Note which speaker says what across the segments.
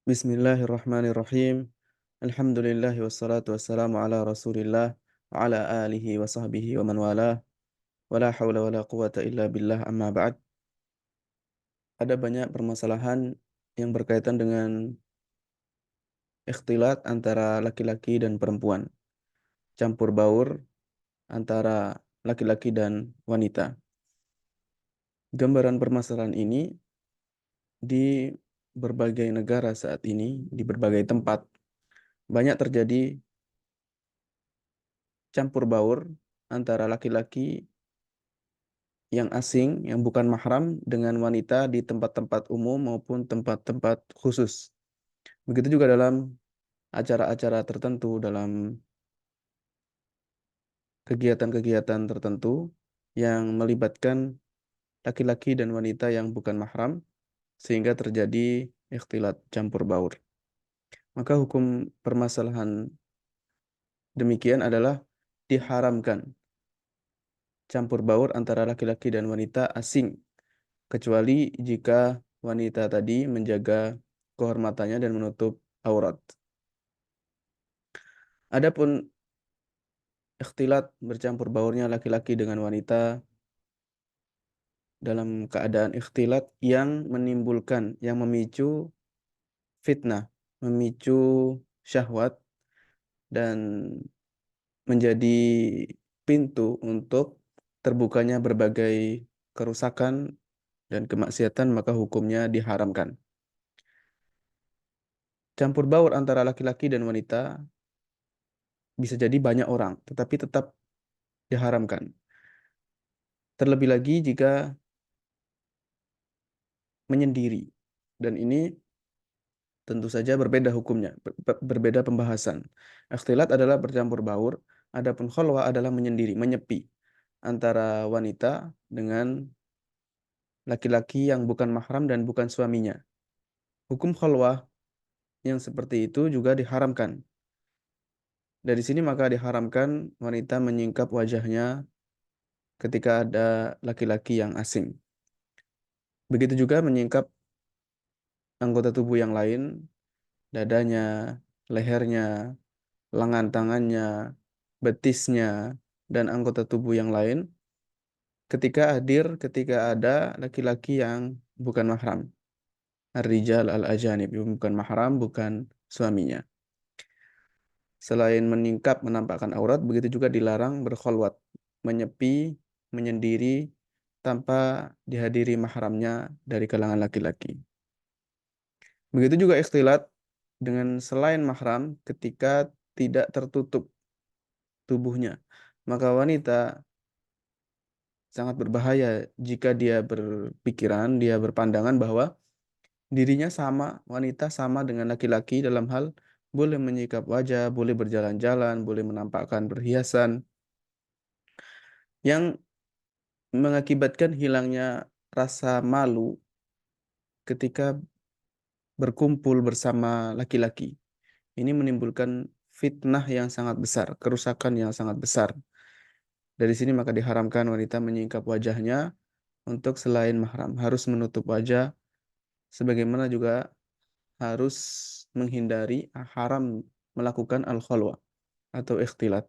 Speaker 1: Bismillahirrahmanirrahim. Alhamdulillahi wassalatu wassalamu ala Rasulillah wa ala alihi wa sahbihi wa man walah. Wa la hawla wa la quwata illa billah amma ba'd. Ada banyak permasalahan yang berkaitan dengan ikhtilat antara laki-laki dan perempuan, campur baur antara laki-laki dan wanita. Gambaran permasalahan ini di berbagai negara saat ini, di berbagai tempat, banyak terjadi campur baur antara laki-laki yang asing, yang bukan mahram dengan wanita di tempat-tempat umum maupun tempat-tempat khusus. Begitu juga dalam acara-acara tertentu, dalam kegiatan-kegiatan tertentu yang melibatkan laki-laki dan wanita yang bukan mahram, sehingga terjadi ikhtilat campur baur. Maka hukum permasalahan demikian adalah diharamkan campur baur antara laki-laki dan wanita asing, kecuali jika wanita tadi menjaga kehormatannya dan menutup aurat. Adapun ikhtilat bercampur baurnya laki-laki dengan wanita dalam keadaan ikhtilat yang menimbulkan, yang memicu fitnah, memicu syahwat, dan menjadi pintu untuk terbukanya berbagai kerusakan dan kemaksiatan, maka hukumnya diharamkan. Campur baur antara laki-laki dan wanita bisa jadi banyak orang, tetapi tetap diharamkan. Terlebih lagi jika menyendiri. Dan ini tentu saja berbeda hukumnya, berbeda pembahasan. Ikhtilat adalah bercampur baur, adapun khalwah adalah menyendiri, menyepi antara wanita dengan laki-laki yang bukan mahram dan bukan suaminya. Hukum khalwah yang seperti itu juga diharamkan. Dari sini maka diharamkan wanita menyingkap wajahnya ketika ada laki-laki yang asing. Begitu juga menyingkap anggota tubuh yang lain, dadanya, lehernya, lengan tangannya, betisnya, dan anggota tubuh yang lain ketika ada laki-laki yang bukan mahram. Ar-rijal al-ajanib, bukan mahram, bukan suaminya. Selain meningkap menampakkan aurat, begitu juga dilarang berkholwat, menyepi, menyendiri, tanpa dihadiri mahramnya dari kalangan laki-laki. Begitu juga ikhtilat dengan selain mahram ketika tidak tertutup tubuhnya. Maka wanita sangat berbahaya jika dia berpikiran, dia berpandangan bahwa dirinya sama, wanita sama dengan laki-laki dalam hal boleh menyikap wajah, boleh berjalan-jalan, boleh menampakkan perhiasan, yang mengakibatkan hilangnya rasa malu ketika berkumpul bersama laki-laki. Ini menimbulkan fitnah yang sangat besar, kerusakan yang sangat besar. Dari sini maka diharamkan wanita menyingkap wajahnya untuk selain mahram, harus menutup wajah, sebagaimana juga harus menghindari haram melakukan al-khalwa atau ikhtilat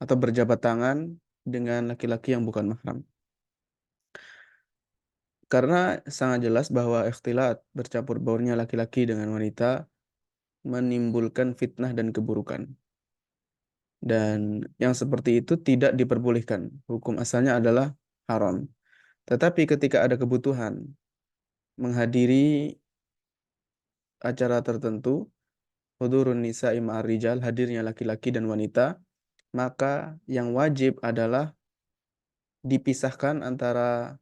Speaker 1: atau berjabat tangan dengan laki-laki yang bukan mahram. Karena sangat jelas bahwa ikhtilat bercampur baurnya laki-laki dengan wanita menimbulkan fitnah dan keburukan. Dan yang seperti itu tidak diperbolehkan. Hukum asalnya adalah haram. Tetapi ketika ada kebutuhan menghadiri acara tertentu, hudurun nisa'i ma'ar rijal, hadirnya laki-laki dan wanita, maka yang wajib adalah dipisahkan antara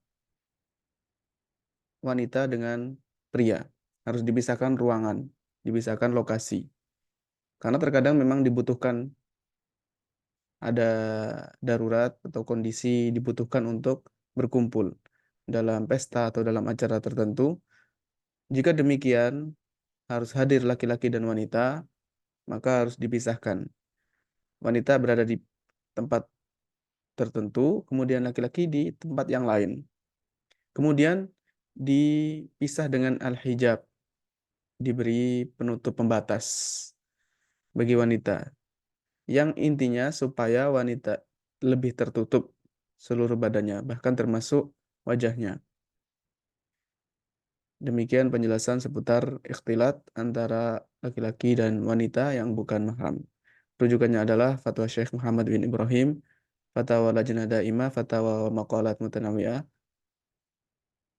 Speaker 1: wanita dengan pria. Harus dipisahkan ruangan, dipisahkan lokasi. Karena terkadang memang dibutuhkan, ada darurat atau kondisi dibutuhkan untuk berkumpul dalam pesta atau dalam acara tertentu. Jika demikian, harus hadir laki-laki dan wanita, maka harus dipisahkan. Wanita berada di tempat tertentu, kemudian laki-laki di tempat yang lain. Kemudian dipisah dengan al-hijab, diberi penutup pembatas bagi wanita. Yang intinya supaya wanita lebih tertutup seluruh badannya, bahkan termasuk wajahnya. Demikian penjelasan seputar ikhtilat antara laki-laki dan wanita yang bukan mahram. Rujukannya adalah Fatwa Syekh Muhammad bin Ibrahim, Fatwa Lajnah Daimah, Fatwa wa Maqalat Mutanawiyah,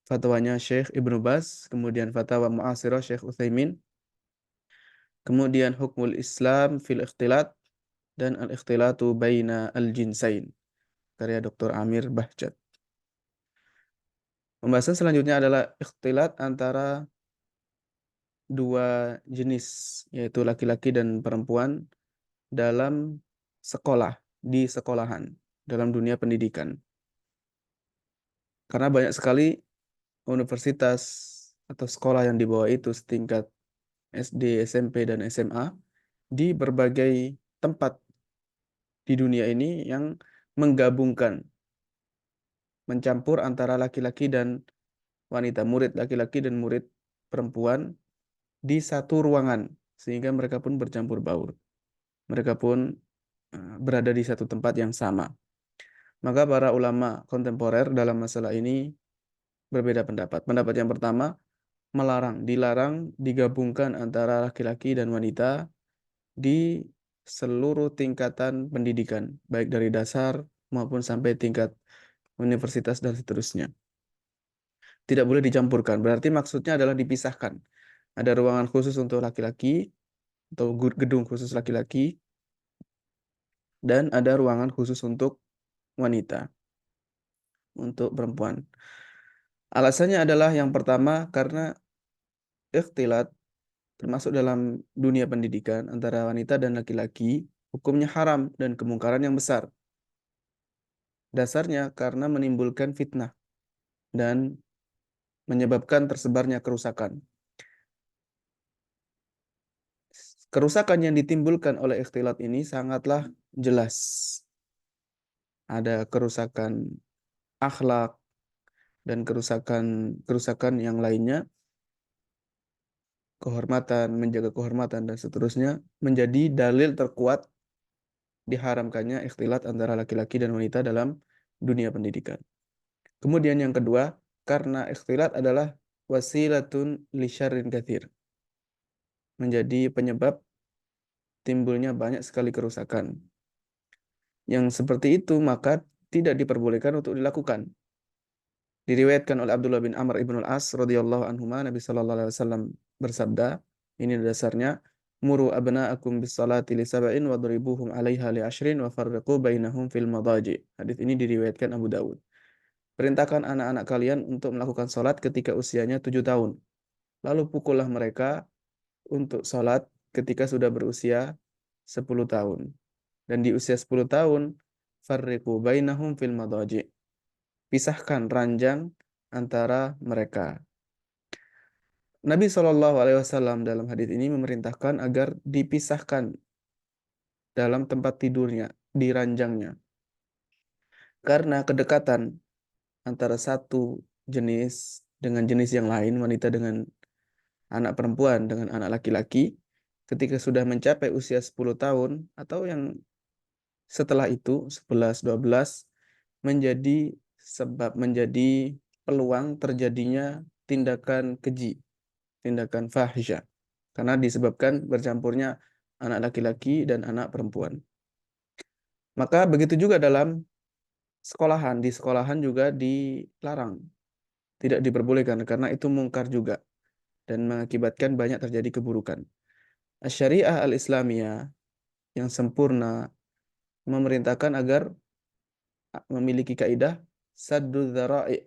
Speaker 1: fatwanya Syekh Ibnu Baz, kemudian Fatwa Mu'asirah Syekh Utsaimin, kemudian Hukmul Islam fil Ikhtilat, dan Al-Ikhtilatu Baina Al-Jinsain, karya Dr. Amir Bahjat. Pembahasan selanjutnya adalah ikhtilat antara dua jenis, yaitu laki-laki dan perempuan dalam sekolah, di sekolahan, dalam dunia pendidikan. Karena banyak sekali universitas atau sekolah yang di bawah itu setingkat SD, SMP, dan SMA di berbagai tempat di dunia ini yang menggabungkan, mencampur antara laki-laki dan wanita, murid laki-laki dan murid perempuan di satu ruangan, sehingga mereka pun bercampur baur. Mereka pun berada di satu tempat yang sama. Maka para ulama kontemporer dalam masalah ini berbeda pendapat. Pendapat yang pertama, dilarang digabungkan antara laki-laki dan wanita di seluruh tingkatan pendidikan, baik dari dasar maupun sampai tingkat universitas dan seterusnya. Tidak boleh dicampurkan, berarti maksudnya adalah dipisahkan. Ada ruangan khusus untuk laki-laki atau gedung khusus laki-laki, dan ada ruangan khusus untuk wanita, untuk perempuan. Alasannya adalah yang pertama karena ikhtilat termasuk dalam dunia pendidikan antara wanita dan laki-laki hukumnya haram dan kemungkaran yang besar. Dasarnya karena menimbulkan fitnah dan menyebabkan tersebarnya kerusakan. Kerusakan yang ditimbulkan oleh ikhtilat ini sangatlah jelas. Ada kerusakan akhlak dan kerusakan yang lainnya, kehormatan, menjaga kehormatan dan seterusnya, menjadi dalil terkuat diharamkannya ikhtilat antara laki-laki dan wanita dalam dunia pendidikan. Kemudian yang kedua, karena ikhtilat adalah wasilatun li syarrin katsir, menjadi penyebab timbulnya banyak sekali kerusakan. Yang seperti itu maka tidak diperbolehkan untuk dilakukan. Diriwayatkan oleh Abdullah bin Amr ibn al-As radhiyallahu anhuma, Nabi sallallahu alaihi wasallam bersabda, ini dasarnya, muru abna'akum bis salati li sab'in wadribuhum 'alaiha li 'ashrin wa farriqu bainahum fil madaji. Hadis ini diriwayatkan Abu Dawud. Perintahkan anak-anak kalian untuk melakukan salat ketika usianya 7 tahun. Lalu pukullah mereka untuk salat ketika sudah berusia 10 tahun. Dan di usia 10 tahun, farriqu bainahum fil madaji. Pisahkan ranjang antara mereka. Nabi Shallallahu Alaihi Wasallam dalam hadis ini memerintahkan agar dipisahkan dalam tempat tidurnya, di ranjangnya. Karena kedekatan antara satu jenis dengan jenis yang lain, wanita dengan anak perempuan dengan anak laki-laki, ketika sudah mencapai usia 10 tahun atau yang setelah itu 11, 12, menjadi peluang terjadinya tindakan keji, tindakan fahisya, karena disebabkan bercampurnya anak laki-laki dan anak perempuan. Maka begitu juga dalam sekolahan, di sekolahan juga dilarang, tidak diperbolehkan karena itu mungkar juga dan mengakibatkan banyak terjadi keburukan. Syariah al-Islamiyah yang sempurna memerintahkan agar memiliki kaidah saddu dzara'i,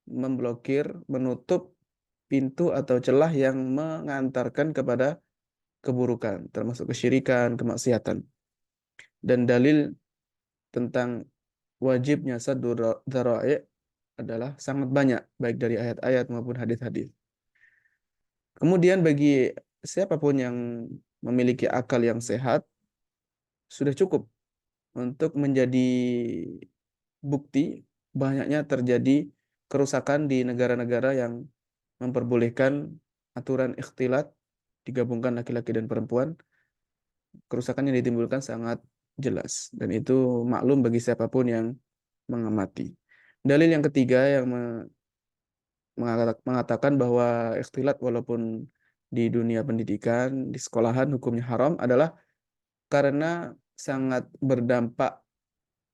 Speaker 1: memblokir, menutup pintu atau celah yang mengantarkan kepada keburukan, termasuk kesyirikan, kemaksiatan. Dan dalil tentang wajibnya saddu dzara'i adalah sangat banyak, baik dari ayat-ayat maupun hadis-hadis. Kemudian bagi siapapun yang memiliki akal yang sehat, sudah cukup untuk menjadi bukti banyaknya terjadi kerusakan di negara-negara yang memperbolehkan aturan ikhtilat digabungkan laki-laki dan perempuan, kerusakan yang ditimbulkan sangat jelas. Dan itu maklum bagi siapapun yang mengamati. Dalil yang ketiga yang mengatakan bahwa ikhtilat walaupun di dunia pendidikan, di sekolahan hukumnya haram adalah karena sangat berdampak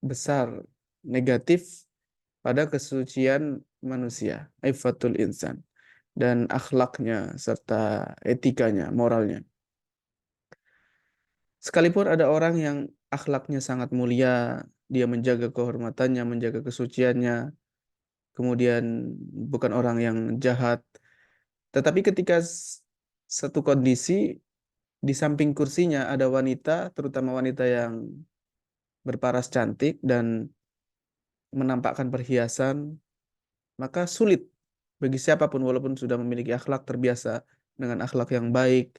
Speaker 1: besar negatif pada kesucian manusia, ifatul insan, dan akhlaknya serta etikanya, moralnya. Sekalipun ada orang yang akhlaknya sangat mulia, dia menjaga kehormatannya, menjaga kesuciannya, kemudian bukan orang yang jahat, tetapi ketika satu kondisi di samping kursinya ada wanita, terutama wanita yang berparas cantik dan menampakkan perhiasan, maka sulit bagi siapapun walaupun sudah memiliki akhlak terbiasa dengan akhlak yang baik,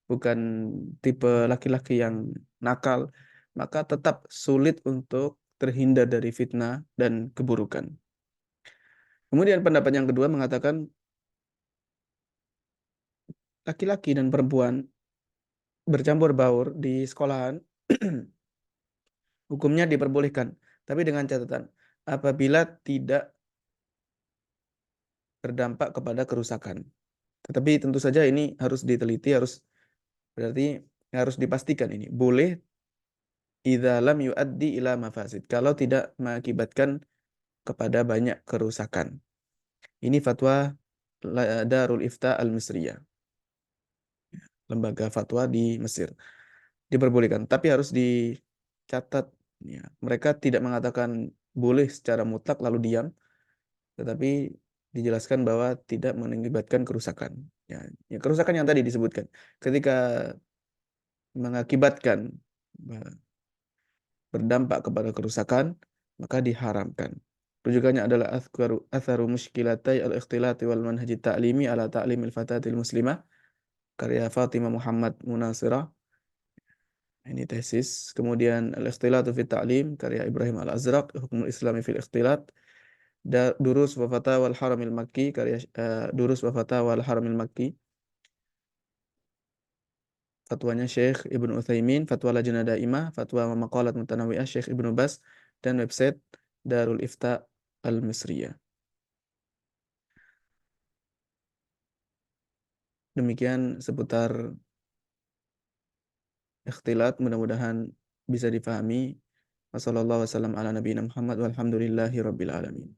Speaker 1: bukan tipe laki-laki yang nakal, maka tetap sulit untuk terhindar dari fitnah dan keburukan. Kemudian pendapat yang kedua mengatakan laki-laki dan perempuan bercampur baur di sekolahan hukumnya diperbolehkan, tapi dengan catatan apabila tidak berdampak kepada kerusakan. Tetapi tentu saja ini harus diteliti, berarti harus dipastikan ini boleh idza lam yuaddi ila mafasid, kalau tidak mengakibatkan kepada banyak kerusakan. Ini fatwa Darul Ifta Al-Misriyah, lembaga fatwa di Mesir. Diperbolehkan, tapi harus dicatat ya, mereka tidak mengatakan boleh secara mutlak lalu diam, tetapi dijelaskan bahwa tidak mengakibatkan kerusakan. Ya, ya kerusakan yang tadi disebutkan. Ketika mengakibatkan berdampak kepada kerusakan, maka diharamkan. Rujukannya adalah Atharu Mushkilatai al-Ikhtilati wal Manhaji Ta'limi ala Ta'limil Fatatil Muslimah, karya Fatimah Muhammad Munasirah. Ini tesis. Kemudian Al-Ikhtilatu fi Ta'lim, karya Ibrahim Al-Azraq, Hukmul Islami fil Ikhtilat. Durus wa Fatawa al-Haramil Makki, karya Durus wa Fatawa al-Haramil Makki. Fatwanya Syekh Ibnu Utsaimin, Fatwa Lajnah Daimah, Fatwa wa Maqalat Mutanawi'ah Syekh Ibnu Bas, dan website Darul Ifta Al-Misriyah. Demikian seputar ikhtilat, mudah-mudahan bisa difahami. Wassalamualaikum warahmatullahi wabarakatuh. Walhamdulillahi rabbil alamin.